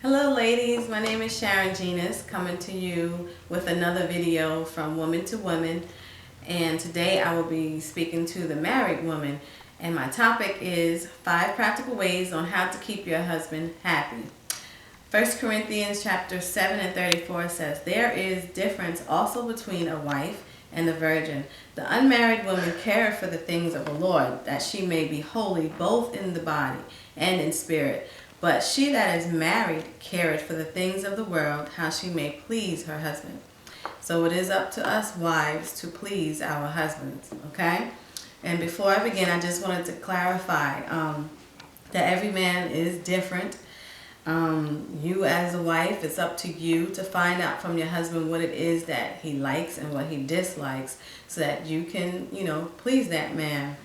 Hello ladies, my name is Sharon Genus, coming to you with another video from Woman to Woman, and today I will be speaking to the married woman, and my topic is 5 practical ways on how to keep your husband happy. 1 Corinthians chapter 7 and 34 says, "There is difference also between a wife and the virgin. The unmarried woman careth for the things of the Lord, that she may be holy both in the body and in spirit. But she that is married careth for the things of the world, how she may please her husband." So it is up to us wives to please our husbands, okay? And before I begin, I just wanted to clarify that every man is different. You as a wife, it's up to you to find out from your husband what it is that he likes and what he dislikes so that you can, please that man.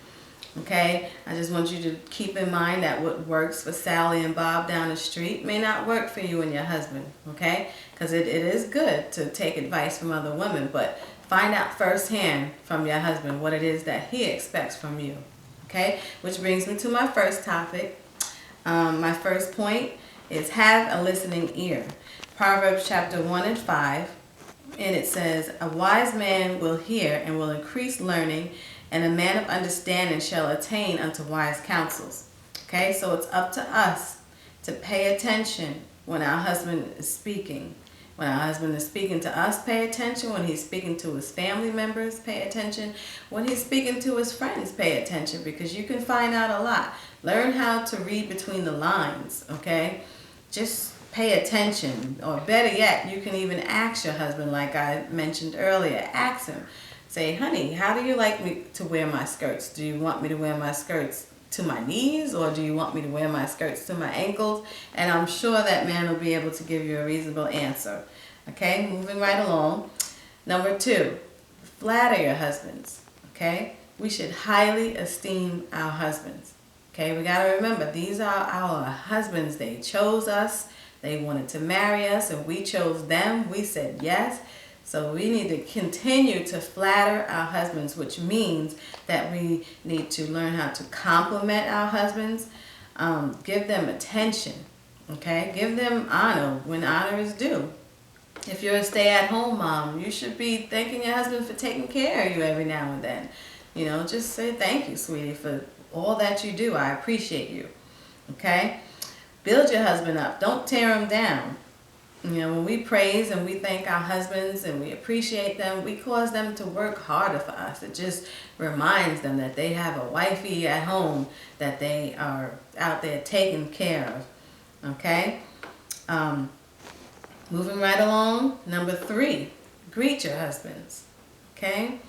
Okay, I just want you to keep in mind that what works for Sally and Bob down the street may not work for you and your husband, okay? Because it is good to take advice from other women, but find out firsthand from your husband what it is that he expects from you, okay? Which brings me to my first topic. My first point is have a listening ear. Proverbs chapter 1 and 5, and it says, "A wise man will hear and will increase learning, and a man of understanding shall attain unto wise counsels." Okay, so it's up to us to pay attention when our husband is speaking. When our husband is speaking to us, pay attention. When he's speaking to his family members, pay attention. When he's speaking to his friends, pay attention, because you can find out a lot. Learn how to read between the lines, okay? Just pay attention. Or better yet, you can even ask your husband, like I mentioned earlier. Ask him. Say, "Honey, how do you like me to wear my skirts? Do you want me to wear my skirts to my knees, or do you want me to wear my skirts to my ankles?" And I'm sure that man will be able to give you a reasonable answer. Okay, moving right along. Number 2, flatter your husbands. Okay, we should highly esteem our husbands. Okay, we got to remember, these are our husbands. They chose us. They wanted to marry us, and we chose them. We said yes. So we need to continue to flatter our husbands, which means that we need to learn how to compliment our husbands, give them attention, okay? Give them honor when honor is due. If you're a stay-at-home mom, you should be thanking your husband for taking care of you every now and then. Just say, "Thank you, sweetie, for all that you do. I appreciate you." Okay? Build your husband up. Don't tear him down. When we praise and we thank our husbands and we appreciate them, we cause them to work harder for us. It just reminds them that they have a wifey at home that they are out there taking care of. Okay? Moving right along, number 3, greet your husbands. Okay?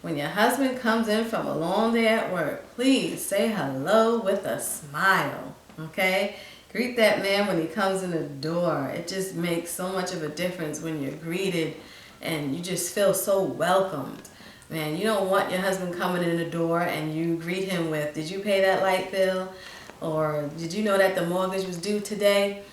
When your husband comes in from a long day at work, please say hello with a smile. Okay? Greet that man when he comes in the door. It just makes so much of a difference when you're greeted and you just feel so welcomed. Man, you don't want your husband coming in the door and you greet him with, "Did you pay that light bill?" Or, "Did you know that the mortgage was due today?"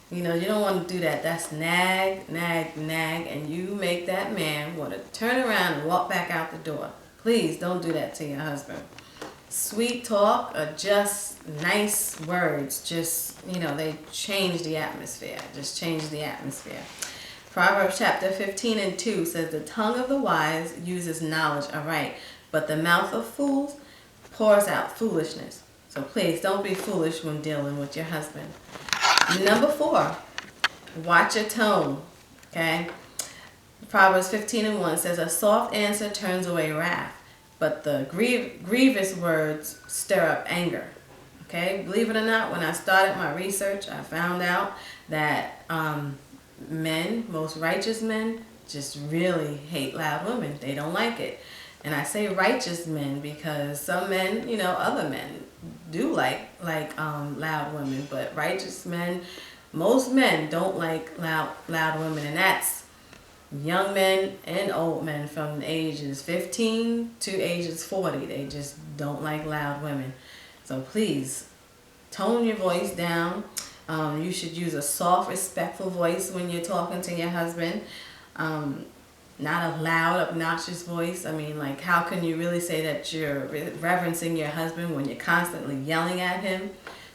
You don't want to do that. That's nag, nag, nag, and you make that man want to turn around and walk back out the door. Please don't do that to your husband. Sweet talk or just nice words, they change the atmosphere. Just change the atmosphere. Proverbs chapter 15 and 2 says, "The tongue of the wise uses knowledge aright, but the mouth of fools pours out foolishness." So please don't be foolish when dealing with your husband. Number 4, watch your tone. Okay? Proverbs 15 and 1 says, "A soft answer turns away wrath, but the grievous words stir up anger." Okay, believe it or not, when I started my research, I found out that men, most righteous men, just really hate loud women. They don't like it. And I say righteous men because some men, other men do like loud women, but righteous men, most men don't like loud women, and that's young men and old men from ages 15 to ages 40. They just don't like loud women. So please, tone your voice down. You should use a soft, respectful voice when you're talking to your husband. Not a loud, obnoxious voice. How can you really say that you're reverencing your husband when you're constantly yelling at him?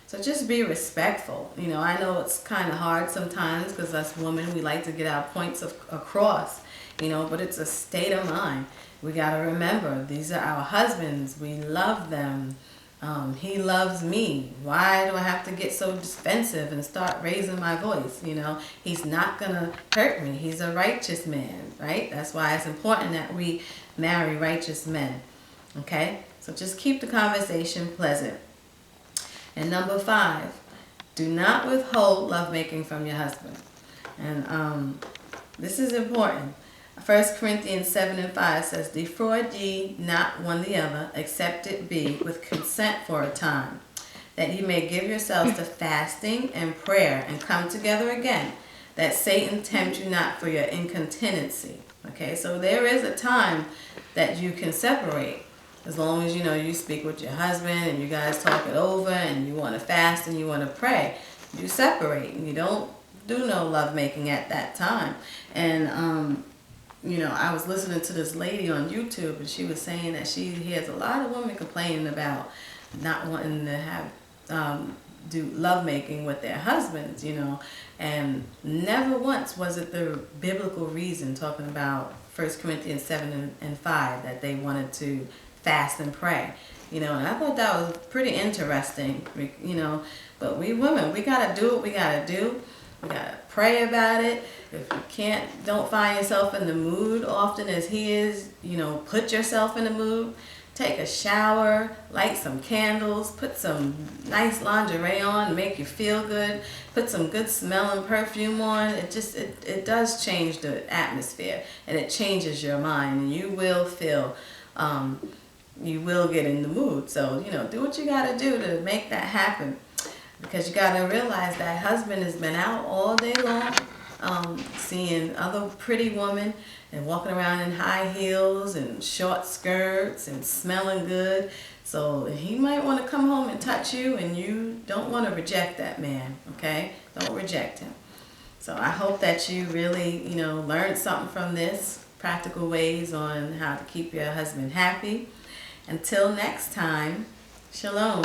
So just be respectful. You know, I know it's kind of hard sometimes because us women, we like to get our points across, you know, but it's a state of mind. We got to remember, these are our husbands. We love them. He loves me. Why do I have to get so defensive and start raising my voice? You know, he's not going to hurt me. He's a righteous man, right? That's why it's important that we marry righteous men. Okay? So just keep the conversation pleasant. And number 5, do not withhold lovemaking from your husband. And this is important. 1 Corinthians 7:5 says, defraud ye not one the other, except it be with consent for a time, that ye may give yourselves to fasting and prayer, and come together again, that Satan tempt you not for your incontinency. Okay, so there is a time that you can separate. As long as, you know, you speak with your husband and you guys talk it over and you want to fast and you want to pray, you separate and you don't do no lovemaking at that time. And, you know, I was listening to this lady on YouTube and she was saying that she hears a lot of women complaining about not wanting to have do lovemaking with their husbands, you know, and never once was it the biblical reason, talking about 1 Corinthians 7:5, that they wanted to fast and pray, you know. And I thought that was pretty interesting, you know. But we women, we gotta do what we gotta do. We gotta pray about it. If you don't find yourself in the mood often as he is, you know, put yourself in the mood. Take a shower, light some candles, put some nice lingerie on, make you feel good, put some good smelling perfume on. It does change the atmosphere, and it changes your mind, and you will feel, you will get in the mood. So, you know, do what you got to do to make that happen, because you got to realize that husband has been out all day long, seeing other pretty women and walking around in high heels and short skirts and smelling good. So he might want to come home and touch you, and you don't want to reject that man, okay? Don't reject him. So I hope that you really, you know, learned something from this, practical ways on how to keep your husband happy. Until next time, shalom.